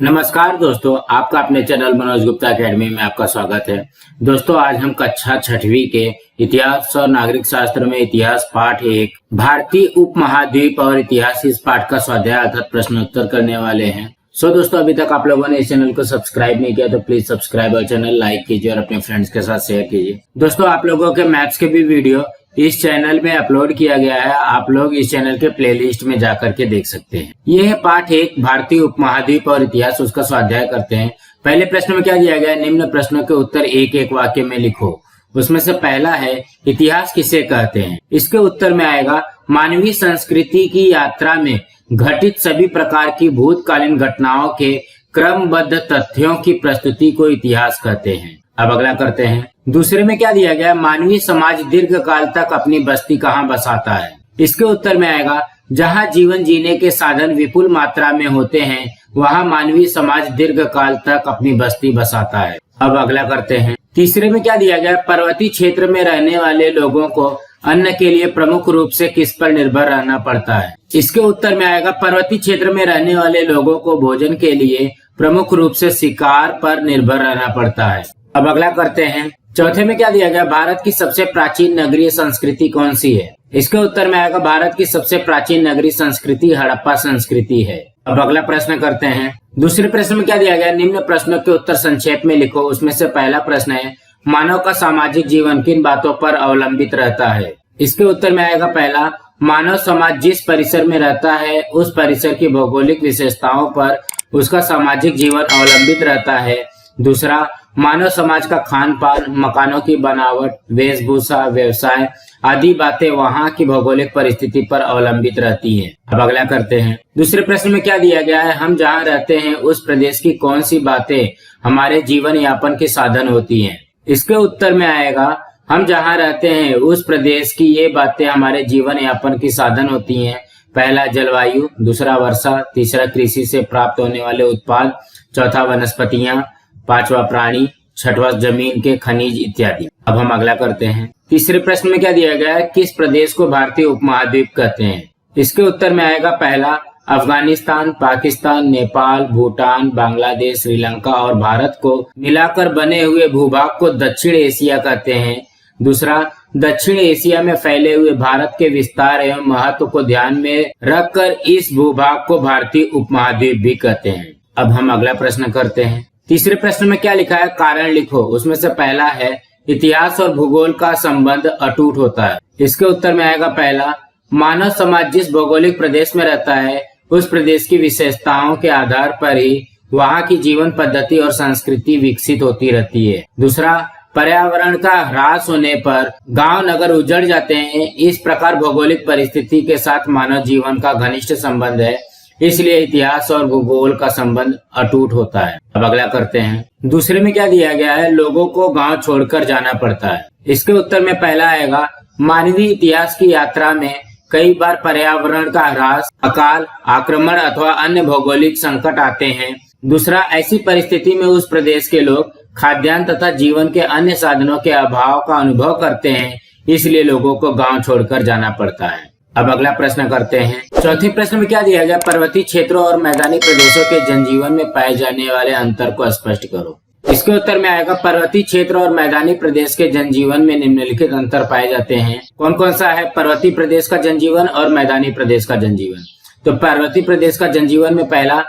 नमस्कार दोस्तों, आपका अपने चैनल मनोज गुप्ता एकेडमी में आपका स्वागत है। दोस्तों, आज हम कक्षा 6वीं के इतिहास और नागरिक शास्त्र में इतिहास पाठ 1 भारतीय उपमहाद्वीप और इतिहास इस पाठ का स्वाध्याय अर्थात प्रश्नोत्तर करने वाले हैं। दोस्तों, अभी तक आप लोगों ने इस चैनल को सब्सक्राइब नहीं किया तो प्लीज सब्सक्राइब और चैनल लाइक कीजिए और अपने फ्रेंड्स के साथ शेयर कीजिए। दोस्तों, आप लोगों के मैथ्स के भी वीडियो इस चैनल में अपलोड किया गया है, आप लोग इस चैनल के प्लेलिस्ट में जाकर के देख सकते हैं। ये है पाठ 1 भारतीय उपमहाद्वीप और इतिहास, उसका स्वाध्याय करते हैं। पहले प्रश्न में क्या दिया गया है, निम्न प्रश्नों के उत्तर एक एक वाक्य में लिखो। उसमें से पहला है इतिहास किसे कहते हैं। इसके उत्तर में आएगा मानवीय संस्कृति की यात्रा में घटित सभी प्रकार की भूतकालीन घटनाओं के क्रमबद्ध तथ्यों की प्रस्तुति को इतिहास कहते हैं। अब अगला करते हैं। दूसरे में क्या दिया गया, मानवीय समाज दीर्घ काल तक अपनी बस्ती कहाँ बसाता है। इसके उत्तर में आएगा जहाँ जीवन जीने के साधन विपुल मात्रा में होते हैं वहाँ मानवीय समाज दीर्घ काल तक अपनी बस्ती बसाता है। अब अगला करते हैं। तीसरे में क्या दिया गया, पर्वतीय क्षेत्र में रहने वाले लोगों को अन्न के लिए प्रमुख रूप से किस पर निर्भर रहना पड़ता है। इसके उत्तर में आएगा पर्वतीय क्षेत्र में रहने वाले लोगों को भोजन के लिए प्रमुख रूप से शिकार पर निर्भर रहना पड़ता है। अब अगला करते हैं। चौथे में क्या दिया गया, भारत की सबसे प्राचीन नगरीय संस्कृति कौन सी है। इसके उत्तर में आएगा भारत की सबसे प्राचीन नगरीय संस्कृति हड़प्पा संस्कृति है। अब अगला प्रश्न करते हैं। दूसरे प्रश्न में क्या दिया गया, निम्न प्रश्नों के उत्तर संक्षेप में लिखो। उसमें से पहला प्रश्न है मानव का सामाजिक जीवन किन बातों पर अवलंबित रहता है। इसके उत्तर में आएगा पहला, मानव समाज जिस परिसर में रहता है उस परिसर की भौगोलिक विशेषताओं पर उसका सामाजिक जीवन अवलंबित रहता है। दूसरा, मानव समाज का खान पान, मकानों की बनावट, वेशभूषा, व्यवसाय आदि बातें वहाँ की भौगोलिक परिस्थिति पर अवलंबित रहती हैं। अब अगला करते हैं। दूसरे प्रश्न में क्या दिया गया है, हम जहाँ रहते हैं उस प्रदेश की कौन सी बातें हमारे जीवन यापन के साधन होती हैं। इसके उत्तर में आएगा हम जहाँ रहते हैं उस प्रदेश की ये बातें हमारे जीवन यापन की साधन होती हैं। पहला जलवायु, दूसरा वर्षा, तीसरा कृषि से प्राप्त होने वाले उत्पाद, चौथा वनस्पतियां, पांचवा प्राणी, छठवां जमीन के खनिज इत्यादि। अब हम अगला करते हैं। तीसरे प्रश्न में क्या दिया गया है, किस प्रदेश को भारतीय उपमहाद्वीप कहते हैं। इसके उत्तर में आएगा पहला, अफगानिस्तान, पाकिस्तान, नेपाल, भूटान, बांग्लादेश, श्रीलंका और भारत को मिलाकर बने हुए भूभाग को दक्षिण एशिया कहते हैं। दूसरा, दक्षिण एशिया में फैले हुए भारत के विस्तार एवं महत्व को ध्यान में रखकर इस भूभाग को भारतीय उपमहाद्वीप भी कहते हैं। अब हम अगला प्रश्न करते हैं। तीसरे प्रश्न में क्या लिखा है, कारण लिखो। उसमें से पहला है इतिहास और भूगोल का संबंध अटूट होता है। इसके उत्तर में आएगा पहला, मानव समाज जिस भौगोलिक प्रदेश में रहता है उस प्रदेश की विशेषताओं के आधार पर ही वहाँ की जीवन पद्धति और संस्कृति विकसित होती रहती है। दूसरा, पर्यावरण का ह्रास होने पर गांव नगर उजड़ जाते हैं। इस प्रकार भौगोलिक परिस्थिति के साथ मानव जीवन का घनिष्ठ संबंध है, इसलिए इतिहास और भूगोल का संबंध अटूट होता है। अब अगला करते हैं। दूसरे में क्या दिया गया है, लोगों को गांव छोड़कर जाना पड़ता है। इसके उत्तर में पहला आएगा, मानवीय इतिहास की यात्रा में कई बार पर्यावरण का ह्रास, अकाल, आक्रमण अथवा अन्य भौगोलिक संकट आते हैं। दूसरा, ऐसी परिस्थिति में उस प्रदेश के लोग खाद्यान्न तथा जीवन के अन्य साधनों के अभाव का अनुभव करते हैं, इसलिए लोगों को गांव छोड़कर जाना पड़ता है। अब अगला प्रश्न करते हैं। चौथे प्रश्न में क्या दिया गया, पर्वतीय क्षेत्रों और मैदानी प्रदेशों के जनजीवन में पाए जाने वाले अंतर को स्पष्ट करो। इसके उत्तर में आएगा, पर्वतीय क्षेत्र और मैदानी प्रदेश के जनजीवन में निम्नलिखित अंतर पाए जाते हैं। कौन कौन सा है, पर्वतीय प्रदेश का जनजीवन और मैदानी प्रदेश का जनजीवन। तो पर्वतीय प्रदेश का जनजीवन में पहला,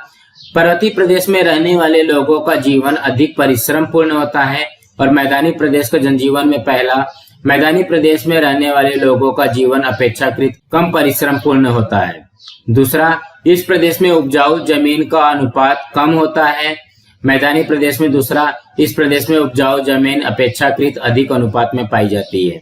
पर्वतीय प्रदेश में रहने वाले लोगों का जीवन अधिक परिश्रम पूर्ण होता है। और मैदानी प्रदेश का जनजीवन में पहला, मैदानी प्रदेश में रहने वाले लोगों का जीवन अपेक्षाकृत कम परिश्रम पूर्ण होता है। दूसरा, इस प्रदेश में उपजाऊ जमीन का अनुपात कम होता है। मैदानी प्रदेश में दूसरा, इस प्रदेश में उपजाऊ जमीन अपेक्षाकृत अधिक अनुपात में पाई जाती है।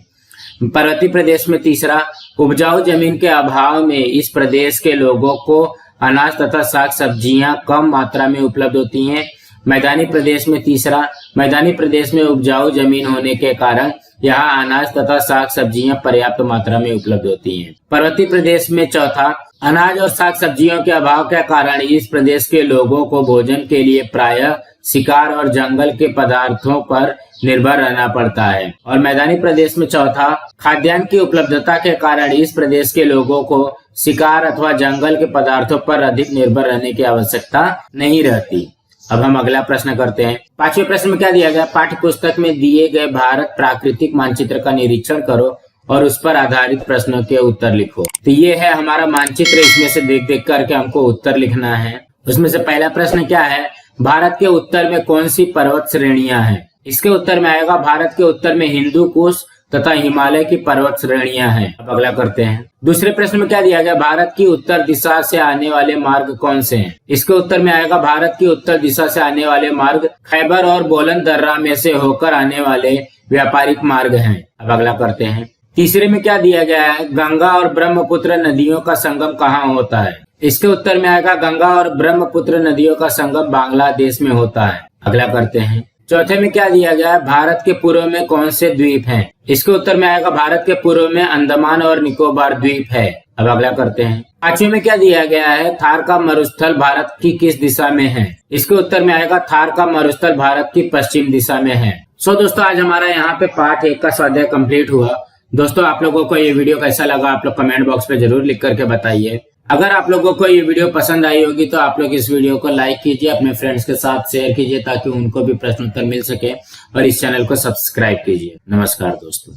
पर्वतीय प्रदेश में तीसरा, उपजाऊ जमीन के अभाव में इस प्रदेश के लोगों को अनाज तथा साग सब्जियां कम मात्रा में उपलब्ध होती हैं। मैदानी प्रदेश में तीसरा, मैदानी प्रदेश में उपजाऊ जमीन होने के कारण यहाँ अनाज तथा साग सब्जियां पर्याप्त मात्रा में उपलब्ध होती हैं। पर्वतीय प्रदेश में चौथा, अनाज और साग सब्जियों के अभाव के कारण इस प्रदेश के लोगों को भोजन के लिए प्रायः शिकार और जंगल के पदार्थों पर निर्भर रहना पड़ता है। और मैदानी प्रदेश में चौथा, खाद्यान्न की उपलब्धता के कारण इस प्रदेश के लोगों को शिकार अथवा जंगल के पदार्थों पर अधिक निर्भर रहने की आवश्यकता नहीं रहती। अब हम अगला प्रश्न करते हैं। 5वें प्रश्न में क्या दिया गया, पाठ्य पुस्तक में दिए गए भारत प्राकृतिक मानचित्र का निरीक्षण करो और उस पर आधारित प्रश्नों के उत्तर लिखो। तो ये है हमारा मानचित्र, इसमें से देख देख करके हमको उत्तर लिखना है। उसमें से पहला प्रश्न क्या है, भारत के उत्तर में कौन सी पर्वत श्रेणियां हैं? इसके उत्तर में आएगा भारत के उत्तर में हिंदू कुश तथा हिमालय की पर्वत श्रेणियां हैं। अब अगला करते हैं। दूसरे प्रश्न में क्या दिया गया, भारत की उत्तर दिशा से आने वाले मार्ग कौन से हैं? इसके उत्तर में आएगा भारत की उत्तर दिशा से आने वाले मार्ग खैबर और बोलन दर्रा में से होकर आने वाले व्यापारिक मार्ग हैं। अब अगला करते हैं। तीसरे में क्या दिया गया है, गंगा और ब्रह्मपुत्र नदियों का संगम कहाँ होता है? इसके उत्तर में आएगा गंगा और ब्रह्मपुत्र नदियों का संगम बांग्लादेश में होता है। अगला करते हैं। चौथे में क्या दिया गया है, भारत के पूर्व में कौन से द्वीप हैं? इसके उत्तर में आएगा भारत के पूर्व में अंडमान और निकोबार द्वीप है। अब अगला करते हैं। 5वें में क्या दिया गया है, थार का मरुस्थल भारत की किस दिशा में है? इसके उत्तर में आएगा थार का मरुस्थल भारत की पश्चिम दिशा में है। दोस्तों आज हमारा यहाँ पे पाठ 1 का स्वाध्याय कंप्लीट हुआ। दोस्तों आप लोगों को ये वीडियो कैसा लगा आप लोग कमेंट बॉक्स पे जरूर लिख करके बताइए। अगर आप लोगों को ये वीडियो पसंद आई होगी तो आप लोग इस वीडियो को लाइक कीजिए, अपने फ्रेंड्स के साथ शेयर कीजिए ताकि उनको भी प्रश्न उत्तर मिल सके और इस चैनल को सब्सक्राइब कीजिए। नमस्कार दोस्तों।